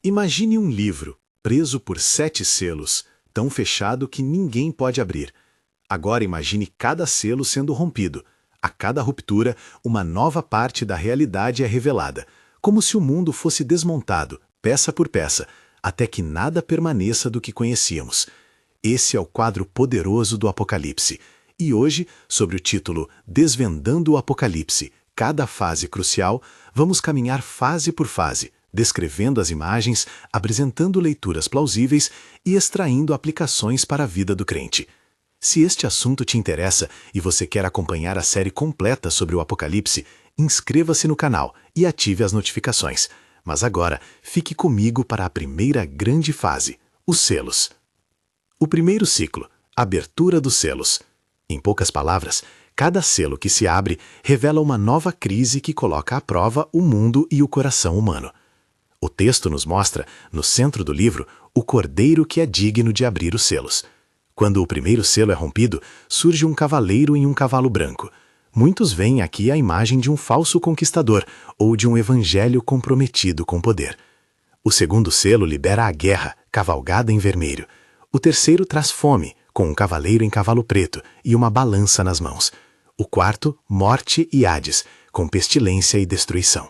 Imagine um livro, preso por 7 selos, tão fechado que ninguém pode abrir. Agora imagine cada selo sendo rompido. A cada ruptura, uma nova parte da realidade é revelada, como se o mundo fosse desmontado, peça por peça, até que nada permaneça do que conhecíamos. Esse é o quadro poderoso do Apocalipse. E hoje, sobre o título Desvendando o Apocalipse, cada fase crucial, vamos caminhar fase por fase, descrevendo as imagens, apresentando leituras plausíveis e extraindo aplicações para a vida do crente. Se este assunto te interessa e você quer acompanhar a série completa sobre o Apocalipse, inscreva-se no canal e ative as notificações. Mas agora, fique comigo para a primeira grande fase, os selos. O primeiro ciclo, abertura dos selos. Em poucas palavras, cada selo que se abre revela uma nova crise que coloca à prova o mundo e o coração humano. O texto nos mostra, no centro do livro, o cordeiro que é digno de abrir os selos. Quando o primeiro selo é rompido, surge um cavaleiro em um cavalo branco. Muitos veem aqui a imagem de um falso conquistador ou de um evangelho comprometido com poder. O segundo selo libera a guerra, cavalgada em vermelho. O terceiro traz fome, com um cavaleiro em cavalo preto e uma balança nas mãos. O quarto, morte e Hades, com pestilência e destruição.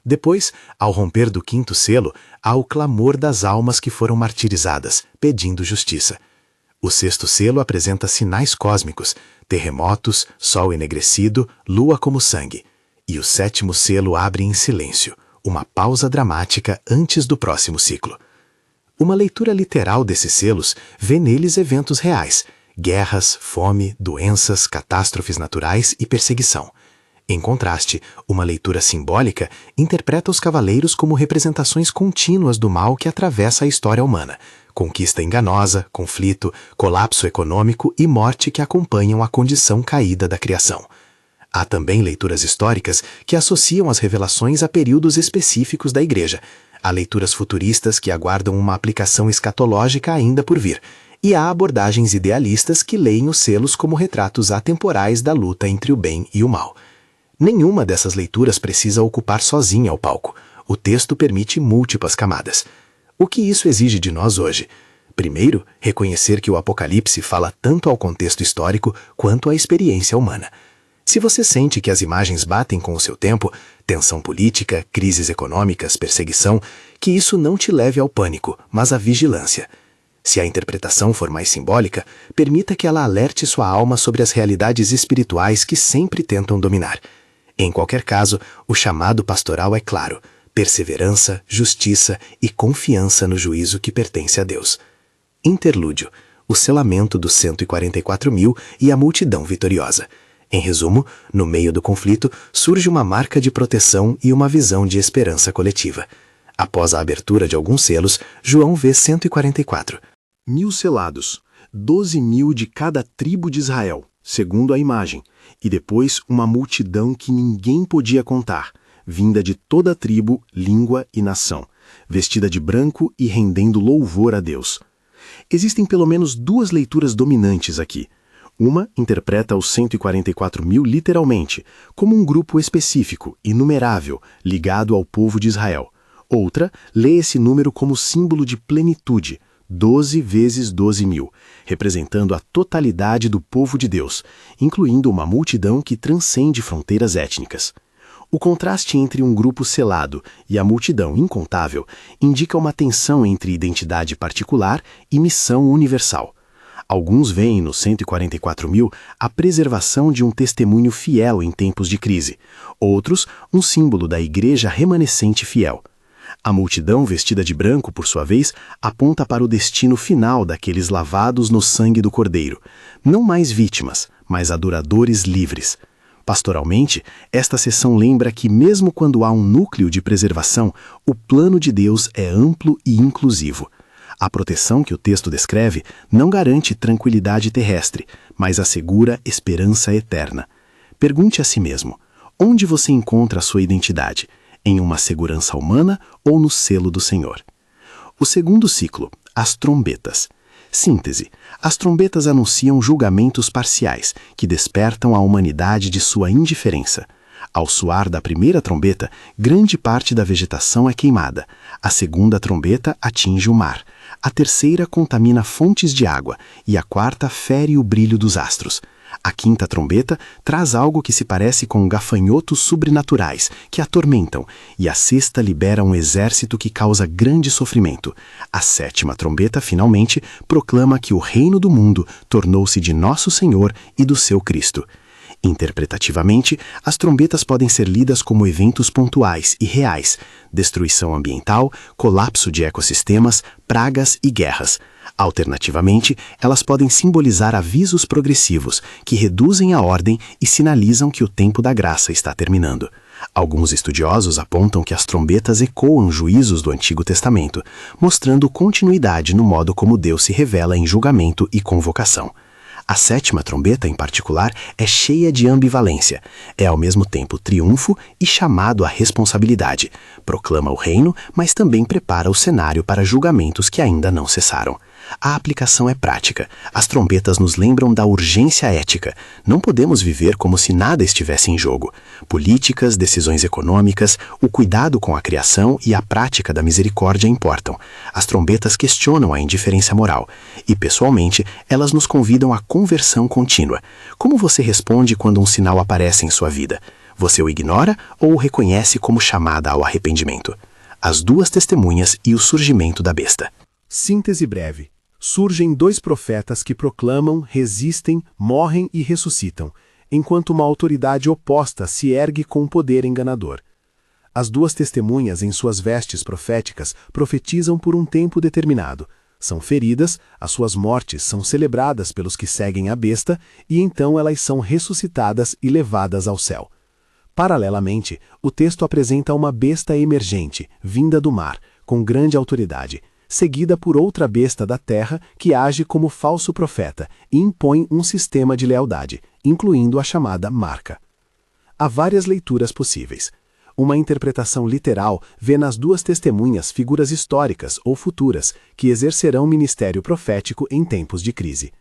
Depois, ao romper do quinto selo, há o clamor das almas que foram martirizadas, pedindo justiça. O sexto selo apresenta sinais cósmicos, terremotos, sol enegrecido, lua como sangue. E o sétimo selo abre em silêncio, uma pausa dramática antes do próximo ciclo. Uma leitura literal desses selos vê neles eventos reais, guerras, fome, doenças, catástrofes naturais e perseguição. Em contraste, uma leitura simbólica interpreta os cavaleiros como representações contínuas do mal que atravessa a história humana, conquista enganosa, conflito, colapso econômico e morte que acompanham a condição caída da criação. Há também leituras históricas que associam as revelações a períodos específicos da Igreja. Há leituras futuristas que aguardam uma aplicação escatológica ainda por vir, e há abordagens idealistas que leem os selos como retratos atemporais da luta entre o bem e o mal. Nenhuma dessas leituras precisa ocupar sozinha o palco. O texto permite múltiplas camadas. O que isso exige de nós hoje? Primeiro, reconhecer que o Apocalipse fala tanto ao contexto histórico quanto à experiência humana. Se você sente que as imagens batem com o seu tempo, tensão política, crises econômicas, perseguição, que isso não te leve ao pânico, mas à vigilância. Se a interpretação for mais simbólica, permita que ela alerte sua alma sobre as realidades espirituais que sempre tentam dominar. Em qualquer caso, o chamado pastoral é claro: perseverança, justiça e confiança no juízo que pertence a Deus. Interlúdio: o selamento dos 144.000 e a multidão vitoriosa. Em resumo, no meio do conflito, surge uma marca de proteção e uma visão de esperança coletiva. Após a abertura de alguns selos, João vê 144. 1.000 selados, 12.000 de cada tribo de Israel, segundo a imagem, e depois uma multidão que ninguém podia contar, vinda de toda tribo, língua e nação, vestida de branco e rendendo louvor a Deus. Existem pelo menos duas leituras dominantes aqui. Uma interpreta os 144.000 literalmente, como um grupo específico, inumerável, ligado ao povo de Israel. Outra lê esse número como símbolo de plenitude, 12 vezes 12.000, representando a totalidade do povo de Deus, incluindo uma multidão que transcende fronteiras étnicas. O contraste entre um grupo selado e a multidão incontável indica uma tensão entre identidade particular e missão universal. Alguns veem nos 144.000 a preservação de um testemunho fiel em tempos de crise, outros um símbolo da igreja remanescente fiel. A multidão vestida de branco, por sua vez, aponta para o destino final daqueles lavados no sangue do Cordeiro, não mais vítimas, mas adoradores livres. Pastoralmente, esta seção lembra que mesmo quando há um núcleo de preservação, o plano de Deus é amplo e inclusivo. A proteção que o texto descreve não garante tranquilidade terrestre, mas assegura esperança eterna. Pergunte a si mesmo: onde você encontra a sua identidade? Em uma segurança humana ou no selo do Senhor? O segundo ciclo, as trombetas. Síntese: as trombetas anunciam julgamentos parciais, que despertam a humanidade de sua indiferença. Ao soar da primeira trombeta, grande parte da vegetação é queimada. A segunda trombeta atinge o mar. A terceira contamina fontes de água e a quarta fere o brilho dos astros. A quinta trombeta traz algo que se parece com gafanhotos sobrenaturais que atormentam, e a sexta libera um exército que causa grande sofrimento. A sétima trombeta, finalmente, proclama que o reino do mundo tornou-se de nosso Senhor e do seu Cristo. Interpretativamente, as trombetas podem ser lidas como eventos pontuais e reais: destruição ambiental, colapso de ecossistemas, pragas e guerras. Alternativamente, elas podem simbolizar avisos progressivos que reduzem a ordem e sinalizam que o tempo da graça está terminando. Alguns estudiosos apontam que as trombetas ecoam juízos do Antigo Testamento, mostrando continuidade no modo como Deus se revela em julgamento e convocação. A sétima trombeta, em particular, é cheia de ambivalência. É ao mesmo tempo triunfo e chamado à responsabilidade. Proclama o reino, mas também prepara o cenário para julgamentos que ainda não cessaram. A aplicação é prática. As trombetas nos lembram da urgência ética. Não podemos viver como se nada estivesse em jogo. Políticas, decisões econômicas, o cuidado com a criação e a prática da misericórdia importam. As trombetas questionam a indiferença moral. E, pessoalmente, elas nos convidam à conversão contínua. Como você responde quando um sinal aparece em sua vida? Você o ignora ou o reconhece como chamada ao arrependimento? As duas testemunhas e o surgimento da besta. Síntese breve. Surgem dois profetas que proclamam, resistem, morrem e ressuscitam, enquanto uma autoridade oposta se ergue com um poder enganador. As duas testemunhas, em suas vestes proféticas, profetizam por um tempo determinado. São feridas, as suas mortes são celebradas pelos que seguem a besta, e então elas são ressuscitadas e levadas ao céu. Paralelamente, o texto apresenta uma besta emergente, vinda do mar, com grande autoridade, seguida por outra besta da terra que age como falso profeta e impõe um sistema de lealdade, incluindo a chamada marca. Há várias leituras possíveis. Uma interpretação literal vê nas duas testemunhas figuras históricas ou futuras que exercerão ministério profético em tempos de crise.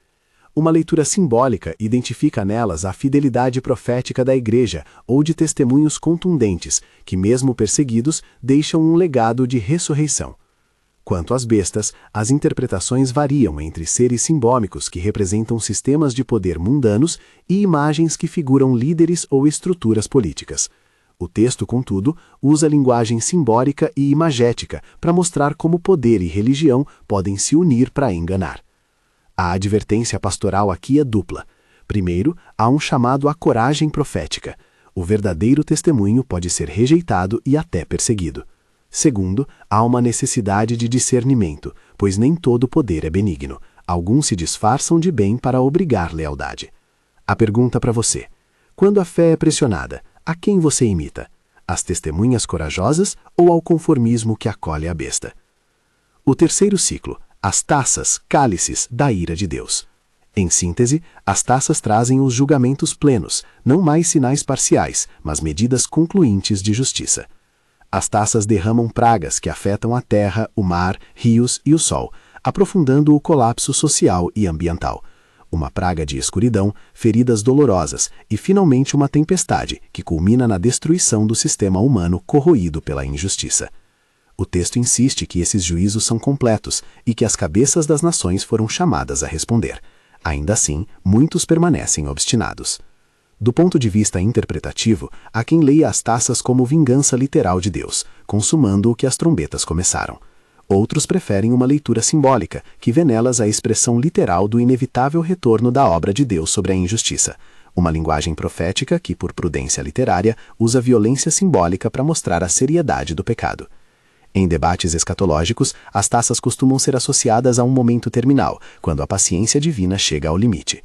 Uma leitura simbólica identifica nelas a fidelidade profética da Igreja ou de testemunhos contundentes que, mesmo perseguidos, deixam um legado de ressurreição. Quanto às bestas, as interpretações variam entre seres simbólicos que representam sistemas de poder mundanos e imagens que figuram líderes ou estruturas políticas. O texto, contudo, usa linguagem simbólica e imagética para mostrar como poder e religião podem se unir para enganar. A advertência pastoral aqui é dupla. Primeiro, há um chamado à coragem profética. O verdadeiro testemunho pode ser rejeitado e até perseguido. Segundo, há uma necessidade de discernimento, pois nem todo poder é benigno. Alguns se disfarçam de bem para obrigar lealdade. A pergunta para você: quando a fé é pressionada, a quem você imita? As testemunhas corajosas ou ao conformismo que acolhe a besta? O terceiro ciclo, as taças, cálices da ira de Deus. Em síntese, as taças trazem os julgamentos plenos, não mais sinais parciais, mas medidas concluintes de justiça. As taças derramam pragas que afetam a terra, o mar, rios e o sol, aprofundando o colapso social e ambiental. Uma praga de escuridão, feridas dolorosas e, finalmente, uma tempestade que culmina na destruição do sistema humano corroído pela injustiça. O texto insiste que esses juízos são completos e que as cabeças das nações foram chamadas a responder. Ainda assim, muitos permanecem obstinados. Do ponto de vista interpretativo, há quem leia as taças como vingança literal de Deus, consumando o que as trombetas começaram. Outros preferem uma leitura simbólica, que vê nelas a expressão literal do inevitável retorno da obra de Deus sobre a injustiça. Uma linguagem profética que, por prudência literária, usa violência simbólica para mostrar a seriedade do pecado. Em debates escatológicos, as taças costumam ser associadas a um momento terminal, quando a paciência divina chega ao limite.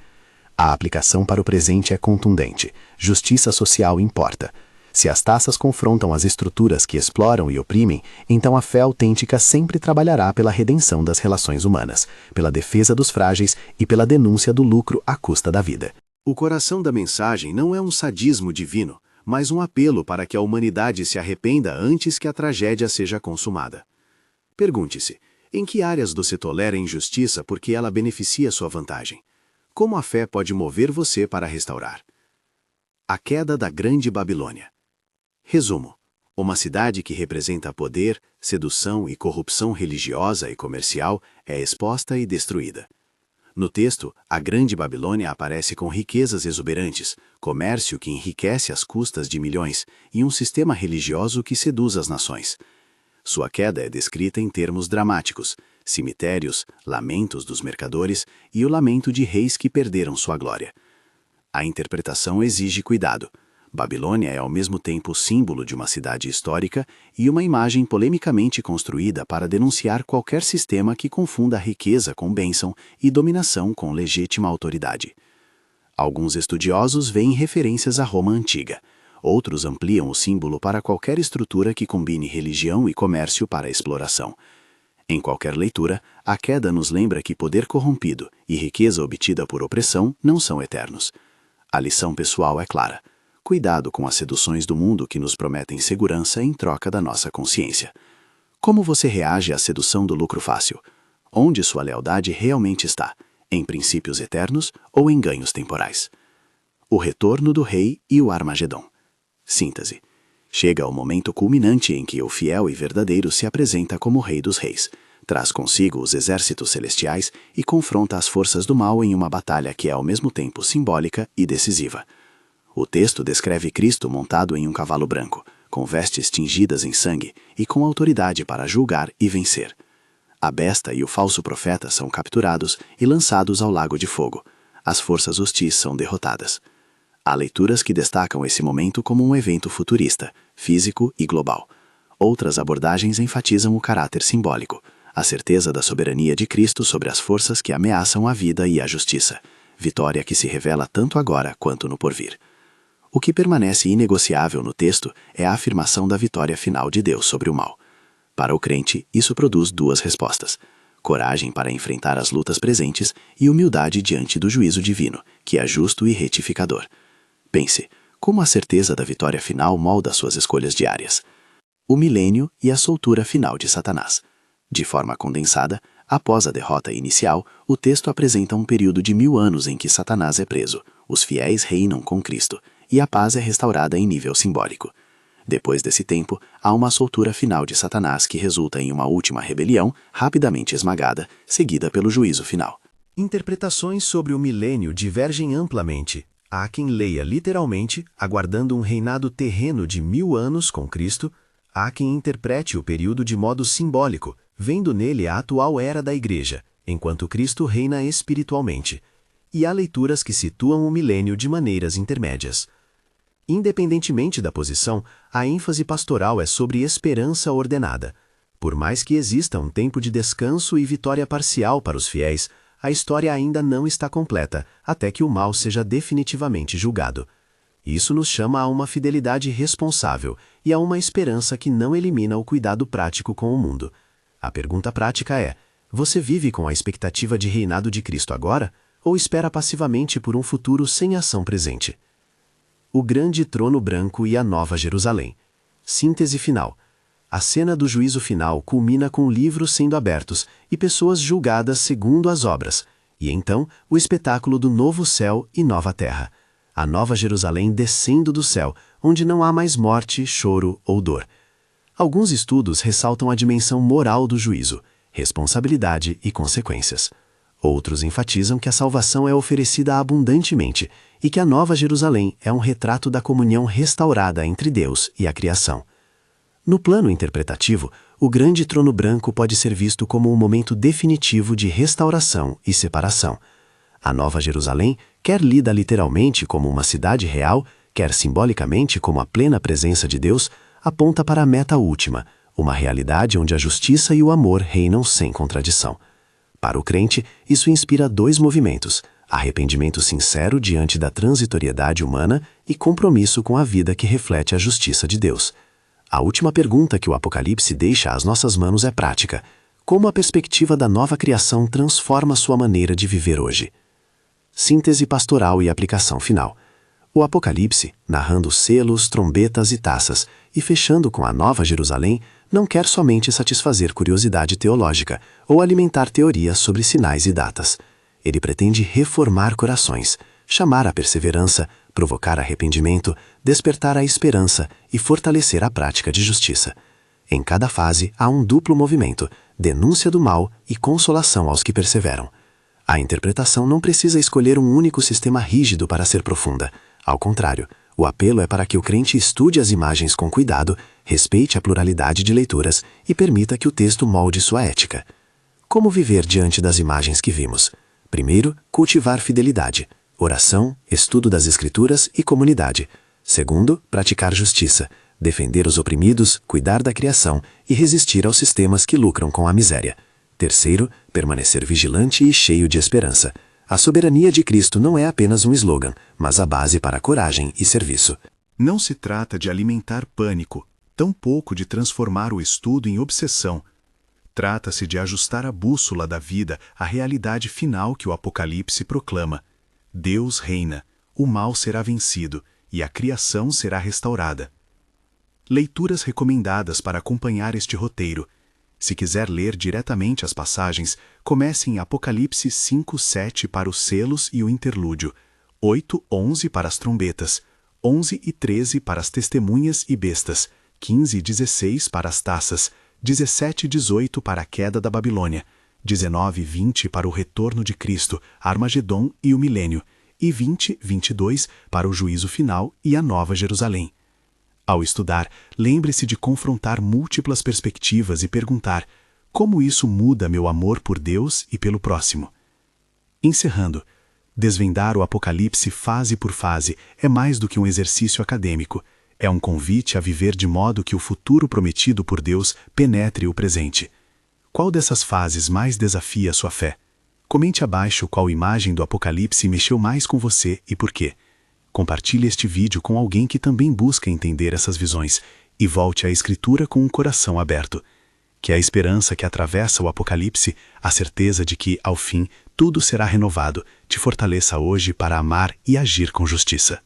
A aplicação para o presente é contundente. Justiça social importa. Se as taças confrontam as estruturas que exploram e oprimem, então a fé autêntica sempre trabalhará pela redenção das relações humanas, pela defesa dos frágeis e pela denúncia do lucro à custa da vida. O coração da mensagem não é um sadismo divino, mas um apelo para que a humanidade se arrependa antes que a tragédia seja consumada. Pergunte-se, em que áreas você tolera a injustiça porque ela beneficia sua vantagem? Como a fé pode mover você para restaurar? A queda da Grande Babilônia. Resumo: uma cidade que representa poder, sedução e corrupção religiosa e comercial é exposta e destruída. No texto, a Grande Babilônia aparece com riquezas exuberantes, comércio que enriquece às custas de milhões e um sistema religioso que seduz as nações. Sua queda é descrita em termos dramáticos: cemitérios, lamentos dos mercadores e o lamento de reis que perderam sua glória. A interpretação exige cuidado. Babilônia é ao mesmo tempo símbolo de uma cidade histórica e uma imagem polemicamente construída para denunciar qualquer sistema que confunda riqueza com bênção e dominação com legítima autoridade. Alguns estudiosos veem referências à Roma antiga. Outros ampliam o símbolo para qualquer estrutura que combine religião e comércio para a exploração. Em qualquer leitura, a queda nos lembra que poder corrompido e riqueza obtida por opressão não são eternos. A lição pessoal é clara: cuidado com as seduções do mundo que nos prometem segurança em troca da nossa consciência. Como você reage à sedução do lucro fácil? Onde sua lealdade realmente está? Em princípios eternos ou em ganhos temporais? O retorno do rei e o Armagedon. Síntese: chega o momento culminante em que o fiel e verdadeiro se apresenta como Rei dos Reis, traz consigo os exércitos celestiais e confronta as forças do mal em uma batalha que é ao mesmo tempo simbólica e decisiva. O texto descreve Cristo montado em um cavalo branco, com vestes tingidas em sangue e com autoridade para julgar e vencer. A besta e o falso profeta são capturados e lançados ao lago de fogo. As forças hostis são derrotadas. Há leituras que destacam esse momento como um evento futurista, físico e global. Outras abordagens enfatizam o caráter simbólico, a certeza da soberania de Cristo sobre as forças que ameaçam a vida e a justiça, vitória que se revela tanto agora quanto no porvir. O que permanece inegociável no texto é a afirmação da vitória final de Deus sobre o mal. Para o crente, isso produz duas respostas: coragem para enfrentar as lutas presentes e humildade diante do juízo divino, que é justo e retificador. Pense, como a certeza da vitória final molda suas escolhas diárias. O milênio e a soltura final de Satanás. De forma condensada, após a derrota inicial, o texto apresenta um período de 1000 anos em que Satanás é preso, os fiéis reinam com Cristo, e a paz é restaurada em nível simbólico. Depois desse tempo, há uma soltura final de Satanás que resulta em uma última rebelião, rapidamente esmagada, seguida pelo juízo final. Interpretações sobre o milênio divergem amplamente. Há quem leia literalmente, aguardando um reinado terreno de 1000 anos com Cristo. Há quem interprete o período de modo simbólico, vendo nele a atual era da Igreja, enquanto Cristo reina espiritualmente. E há leituras que situam o milênio de maneiras intermédias. Independentemente da posição, a ênfase pastoral é sobre esperança ordenada. Por mais que exista um tempo de descanso e vitória parcial para os fiéis, a história ainda não está completa, até que o mal seja definitivamente julgado. Isso nos chama a uma fidelidade responsável e a uma esperança que não elimina o cuidado prático com o mundo. A pergunta prática é: você vive com a expectativa de reinado de Cristo agora, ou espera passivamente por um futuro sem ação presente? O grande trono branco e a Nova Jerusalém. Síntese final. A cena do juízo final culmina com livros sendo abertos e pessoas julgadas segundo as obras, e então o espetáculo do novo céu e nova terra. A Nova Jerusalém descendo do céu, onde não há mais morte, choro ou dor. Alguns estudos ressaltam a dimensão moral do juízo, responsabilidade e consequências. Outros enfatizam que a salvação é oferecida abundantemente e que a Nova Jerusalém é um retrato da comunhão restaurada entre Deus e a criação. No plano interpretativo, o grande trono branco pode ser visto como um momento definitivo de restauração e separação. A Nova Jerusalém, quer lida literalmente como uma cidade real, quer simbolicamente como a plena presença de Deus, aponta para a meta última, uma realidade onde a justiça e o amor reinam sem contradição. Para o crente, isso inspira dois movimentos: arrependimento sincero diante da transitoriedade humana e compromisso com a vida que reflete a justiça de Deus. A última pergunta que o Apocalipse deixa às nossas mãos é prática: como a perspectiva da nova criação transforma sua maneira de viver hoje? Síntese pastoral e aplicação final. O Apocalipse, narrando selos, trombetas e taças, e fechando com a Nova Jerusalém, não quer somente satisfazer curiosidade teológica ou alimentar teorias sobre sinais e datas. Ele pretende reformar corações, chamar à perseverança, provocar arrependimento, despertar a esperança e fortalecer a prática de justiça. Em cada fase há um duplo movimento, denúncia do mal e consolação aos que perseveram. A interpretação não precisa escolher um único sistema rígido para ser profunda. Ao contrário, o apelo é para que o crente estude as imagens com cuidado, respeite a pluralidade de leituras e permita que o texto molde sua ética. Como viver diante das imagens que vimos? Primeiro, cultivar fidelidade, oração, estudo das Escrituras e comunidade. Segundo, praticar justiça, defender os oprimidos, cuidar da criação e resistir aos sistemas que lucram com a miséria. Terceiro, permanecer vigilante e cheio de esperança. A soberania de Cristo não é apenas um slogan, mas a base para coragem e serviço. Não se trata de alimentar pânico, tampouco de transformar o estudo em obsessão. Trata-se de ajustar a bússola da vida à realidade final que o Apocalipse proclama. Deus reina, o mal será vencido e a criação será restaurada. Leituras recomendadas para acompanhar este roteiro. Se quiser ler diretamente as passagens, comece em Apocalipse 5:7 para os selos e o interlúdio, 8:11 para as trombetas, 11 e 13 para as testemunhas e bestas, 15 e 16 para as taças, 17 e 18 para a queda da Babilônia, 19 e 20 para o retorno de Cristo, Armagedon e o milênio, e 20 e 22 para o juízo final e a Nova Jerusalém. Ao estudar, lembre-se de confrontar múltiplas perspectivas e perguntar: como isso muda meu amor por Deus e pelo próximo? Encerrando, desvendar o Apocalipse fase por fase é mais do que um exercício acadêmico. É um convite a viver de modo que o futuro prometido por Deus penetre o presente. Qual dessas fases mais desafia a sua fé? Comente abaixo qual imagem do Apocalipse mexeu mais com você e por quê. Compartilhe este vídeo com alguém que também busca entender essas visões e volte à Escritura com um coração aberto. Que a esperança que atravessa o Apocalipse, a certeza de que, ao fim, tudo será renovado, te fortaleça hoje para amar e agir com justiça.